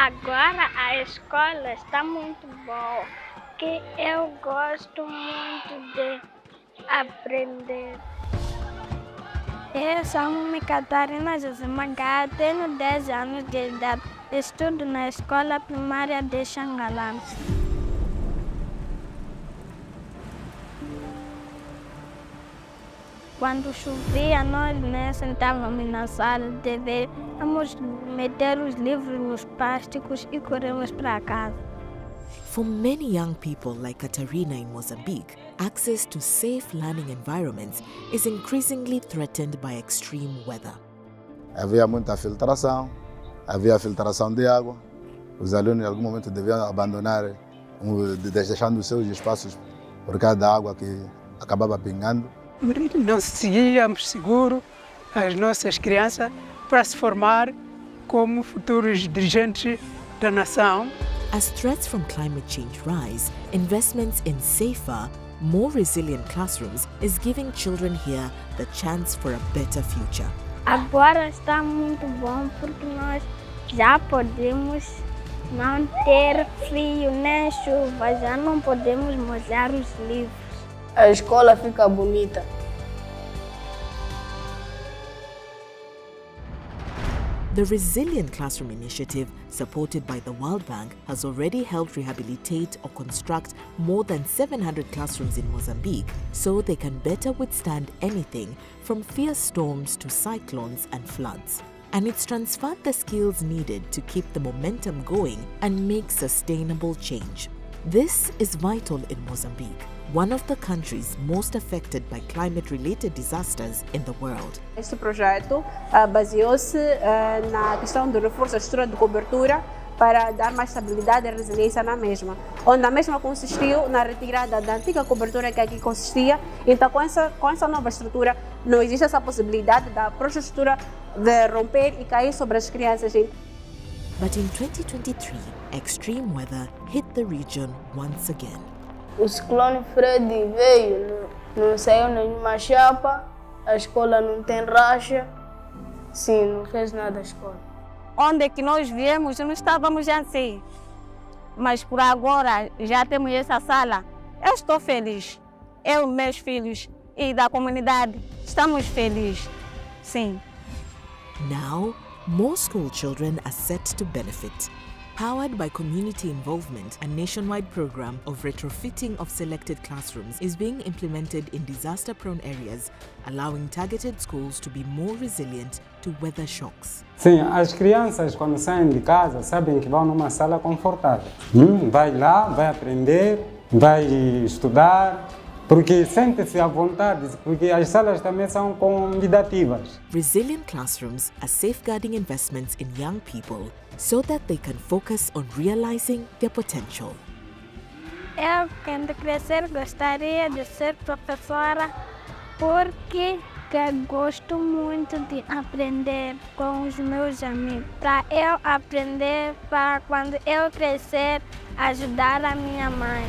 Agora a escola está muito boa, que eu gosto muito de aprender. Eu chamo-me Catarina José Magalhães, tenho 10 anos de idade, estudo na escola primária de Xangalã. Quando chovia, nós sentávamos na sala de ver, vamos meter os livros nos plásticos e corremos para casa. For many young people like Catarina in Mozambique, access to safe learning environments is increasingly threatened by extreme weather. Havia muita filtração, havia filtração de água. Os alunos em algum momento deviam abandonar, deixando os seus espaços por causa da água que acabava pingando. Não seguíamos seguro as nossas crianças para se formar como futuros dirigentes da nação. As threats from climate change rise, investments in safer, more resilient classrooms is giving children here the chance for a better future. Agora está muito bom porque nós já podemos não ter frio nem chuva, já não podemos molhar os livros. A escola fica bonita. The Resilient Classroom Initiative, supported by the World Bank, has already helped rehabilitate or construct more than 700 classrooms in Mozambique so they can better withstand anything from fierce storms to cyclones and floods. And it's transferred the skills needed to keep the momentum going and make sustainable change. This is vital in Mozambique, one of the countries most affected by climate-related disasters in the world. Este projeto baseou-se na questão do reforço da estrutura de cobertura para dar mais estabilidade e resiliência na mesma, onde a mesma consistiu na retirada da antiga cobertura que aqui consistia. Então, com essa nova estrutura, não existe essa possibilidade da própria estrutura de romper e cair sobre as crianças. But in 2023, extreme weather hit the region once again. O ciclone Fred veio, não saiu nenhuma chapa, a escola não tem racha, sim, não fez nada a escola. Onde que nós viemos, não estávamos assim, mas por agora já temos essa sala. Eu estou feliz, eu, meus filhos e da comunidade, estamos felizes, sim. Now, more school children are set to benefit. Powered by community involvement, a nationwide program of retrofitting of selected classrooms is being implemented in disaster-prone areas, allowing targeted schools to be more resilient to weather shocks. Sim, as crianças quando saem de casa sabem que vão numa sala confortável. Vai lá, vai aprender, vai estudar, porque sente-se à vontade, porque as salas também são convidativas. Resilient classrooms are safeguarding investments in young people so that they can focus on realizing their potential. Eu, quando crescer, gostaria de ser professora porque gosto muito de aprender com os meus amigos. Para eu aprender, para quando eu crescer, ajudar a minha mãe.